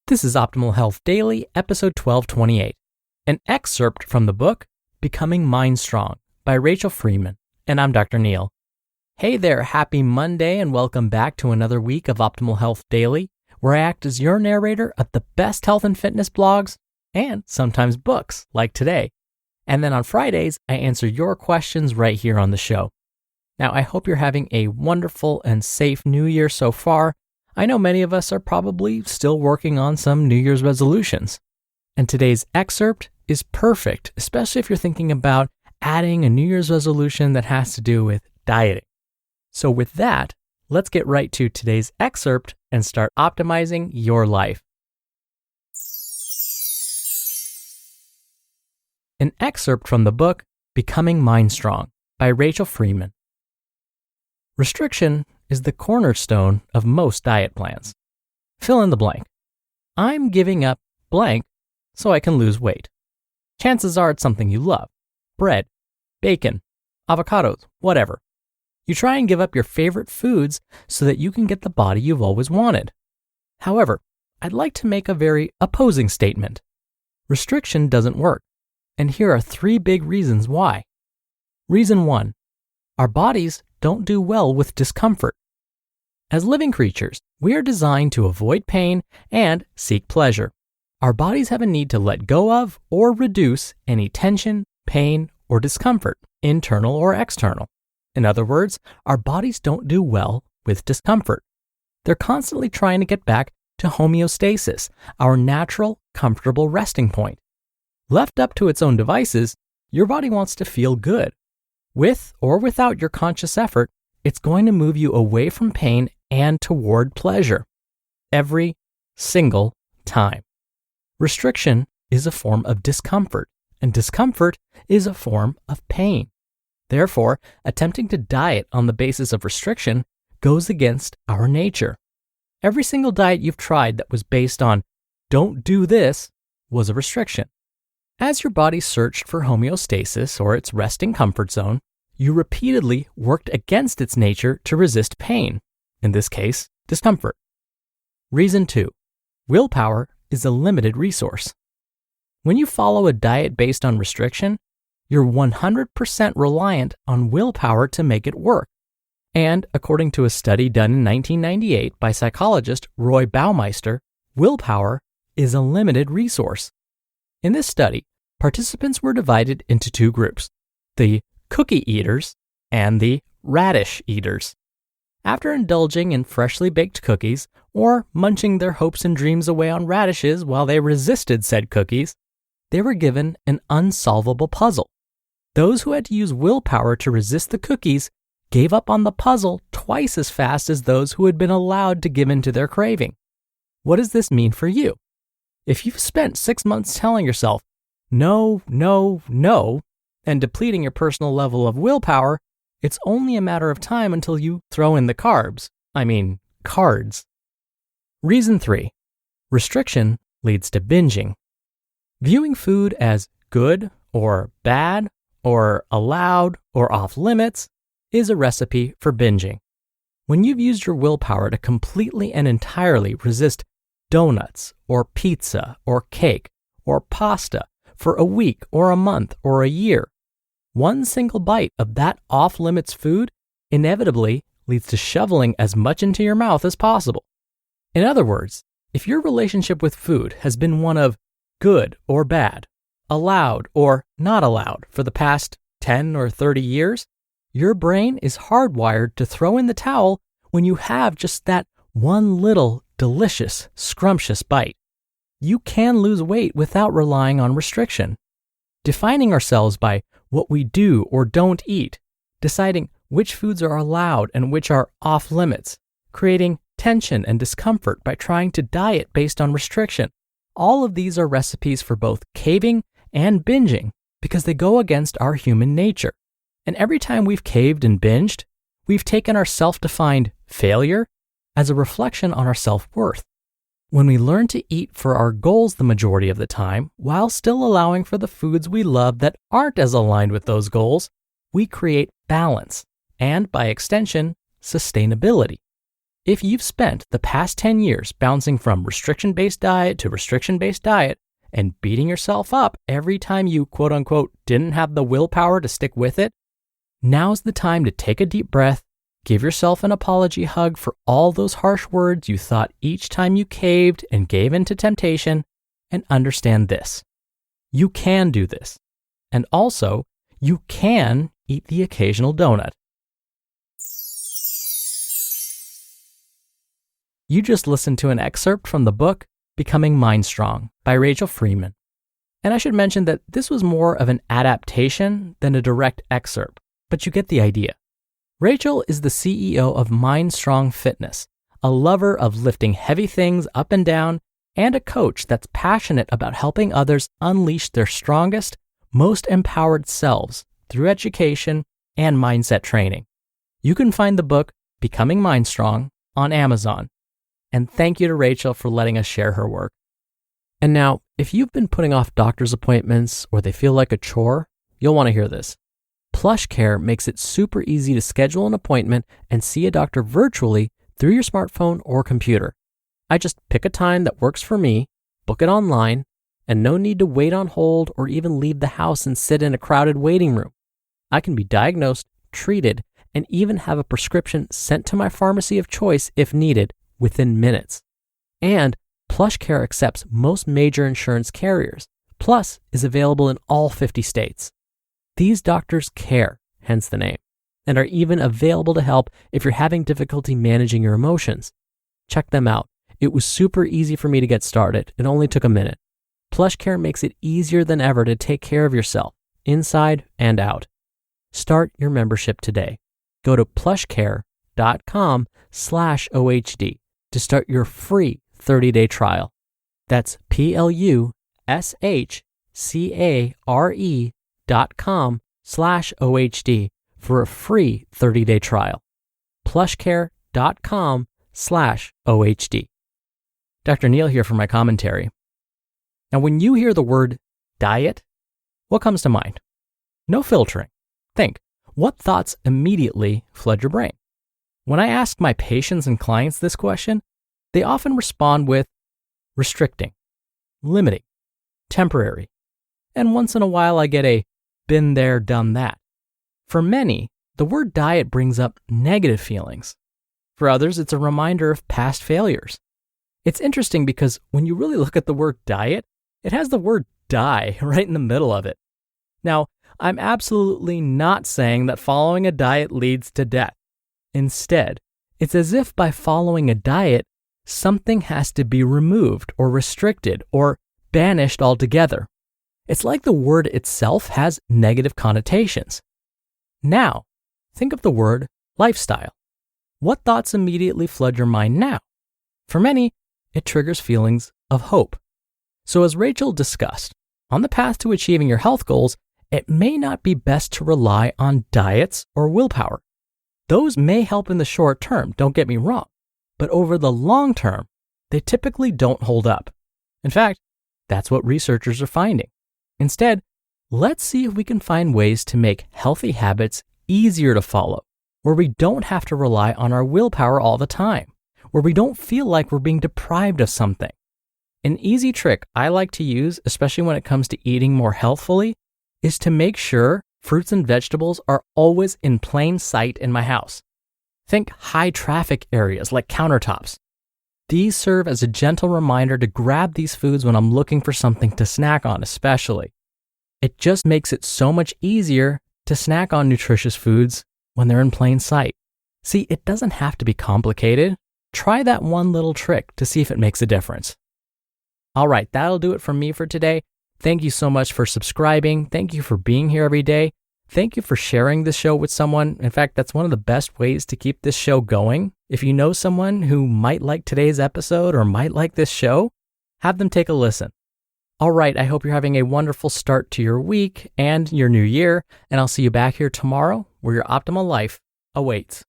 This is Optimal Health Daily, episode 1228, an excerpt from the book Becoming Mindstrong by Rachel Freiman, and I'm Dr. Neil. Hey there, happy Monday, and welcome back to another week of Optimal Health Daily, where I act as your narrator of the best health and fitness blogs, and sometimes books, like today. And then on Fridays, I answer your questions right here on the show. Now, I hope you're having a wonderful and safe New Year so far. I know many of us are probably still working on some New Year's resolutions. And today's excerpt is perfect, especially if you're thinking about adding a New Year's resolution that has to do with dieting. So with that, let's get right to today's excerpt and start optimizing your life. An excerpt from the book Becoming Mindstrong by Rachel Freiman. Restriction is the cornerstone of most diet plans. Fill in the blank. I'm giving up blank so I can lose weight. Chances are it's something you love. Bread, bacon, avocados, whatever. You try and give up your favorite foods so that you can get the body you've always wanted. However, I'd like to make a very opposing statement. Restriction doesn't work, and here are 3 big reasons why. Reason 1, our bodies don't do well with discomfort. As living creatures, we are designed to avoid pain and seek pleasure. Our bodies have a need to let go of or reduce any tension, pain, or discomfort, internal or external. In other words, our bodies don't do well with discomfort. They're constantly trying to get back to homeostasis, our natural, comfortable resting point. Left up to its own devices, your body wants to feel good. With or without your conscious effort, it's going to move you away from pain and toward pleasure. Every single time. Restriction is a form of discomfort, and discomfort is a form of pain. Therefore, attempting to diet on the basis of restriction goes against our nature. Every single diet you've tried that was based on don't do this was a restriction. As your body searched for homeostasis or its resting comfort zone, you repeatedly worked against its nature to resist pain, in this case, discomfort. Reason 2, willpower is a limited resource. When you follow a diet based on restriction, you're 100% reliant on willpower to make it work. And according to a study done in 1998 by psychologist Roy Baumeister, willpower is a limited resource. In this study, participants were divided into 2 groups, the cookie eaters and the radish eaters. After indulging in freshly baked cookies or munching their hopes and dreams away on radishes while they resisted said cookies, they were given an unsolvable puzzle. Those who had to use willpower to resist the cookies gave up on the puzzle twice as fast as those who had been allowed to give in to their craving. What does this mean for you? If you've spent 6 months telling yourself, no, no, no, and depleting your personal level of willpower, it's only a matter of time until you throw in the cards. Cards. Reason 3, restriction leads to binging. Viewing food as good or bad or allowed or off limits is a recipe for binging. When you've used your willpower to completely and entirely resist donuts or pizza or cake or pasta for a week or a month or a year, one single bite of that off-limits food inevitably leads to shoveling as much into your mouth as possible. In other words, if your relationship with food has been one of good or bad, allowed or not allowed for the past 10 or 30 years, your brain is hardwired to throw in the towel when you have just that one little delicious, scrumptious bite. You can lose weight without relying on restriction. Defining ourselves by what we do or don't eat, deciding which foods are allowed and which are off limits, creating tension and discomfort by trying to diet based on restriction. All of these are recipes for both caving and binging because they go against our human nature. And every time we've caved and binged, we've taken our self-defined failure as a reflection on our self-worth. When we learn to eat for our goals the majority of the time, while still allowing for the foods we love that aren't as aligned with those goals, we create balance and, by extension, sustainability. if you've spent the past 10 years bouncing from restriction-based diet to restriction-based diet and beating yourself up every time you quote unquote didn't have the willpower to stick with it, now's the time to take a deep breath, give yourself an apology hug for all those harsh words you thought each time you caved and gave in to temptation, and understand this. You can do this. And also, you can eat the occasional donut. You just listened to an excerpt from the book Becoming Mindstrong by Rachel Freiman. And I should mention that this was more of an adaptation than a direct excerpt, but you get the idea. Rachel is the CEO of MindStrong Fitness, a lover of lifting heavy things up and down, and a coach that's passionate about helping others unleash their strongest, most empowered selves through education and mindset training. You can find the book Becoming Mindstrong on Amazon. And thank you to Rachel for letting us share her work. And now, if you've been putting off doctor's appointments or they feel like a chore, you'll want to hear this. PlushCare makes it super easy to schedule an appointment and see a doctor virtually through your smartphone or computer. I just pick a time that works for me, book it online, and no need to wait on hold or even leave the house and sit in a crowded waiting room. I can be diagnosed, treated, and even have a prescription sent to my pharmacy of choice if needed within minutes. And PlushCare accepts most major insurance carriers, plus is available in all 50 states. These doctors care, hence the name, and are even available to help if you're having difficulty managing your emotions. Check them out. It was super easy for me to get started. It only took a minute. PlushCare makes it easier than ever to take care of yourself, inside and out. Start your membership today. Go to plushcare.com/OHD to start your free 30-day trial. That's plushcare.com/OHD for a free 30-day trial. plushcare.com/OHD. Dr. Neil here for my commentary. Now, when you hear the word diet, what comes to mind? No filtering. Think, what thoughts immediately flood your brain? When I ask my patients and clients this question, they often respond with restricting, limiting, temporary, and once in a while I get a been there, done that. For many, the word diet brings up negative feelings. For others, it's a reminder of past failures. It's interesting because when you really look at the word diet, it has the word die right in the middle of it. Now, I'm absolutely not saying that following a diet leads to death. Instead, it's as if by following a diet, something has to be removed or restricted or banished altogether. It's like the word itself has negative connotations. Now, think of the word lifestyle. What thoughts immediately flood your mind now? For many, it triggers feelings of hope. So as Rachel discussed, on the path to achieving your health goals, it may not be best to rely on diets or willpower. Those may help in the short term, don't get me wrong, but over the long term, they typically don't hold up. In fact, that's what researchers are finding. Instead, let's see if we can find ways to make healthy habits easier to follow, where we don't have to rely on our willpower all the time, where we don't feel like we're being deprived of something. An easy trick I like to use, especially when it comes to eating more healthfully, is to make sure fruits and vegetables are always in plain sight in my house. Think high traffic areas like countertops. These serve as a gentle reminder to grab these foods when I'm looking for something to snack on especially. It just makes it so much easier to snack on nutritious foods when they're in plain sight. See, it doesn't have to be complicated. Try that one little trick to see if it makes a difference. All right, that'll do it from me for today. Thank you so much for subscribing. Thank you for being here every day. Thank you for sharing this show with someone. In fact, that's one of the best ways to keep this show going. If you know someone who might like today's episode or might like this show, have them take a listen. All right, I hope you're having a wonderful start to your week and your new year, and I'll see you back here tomorrow where your optimal life awaits.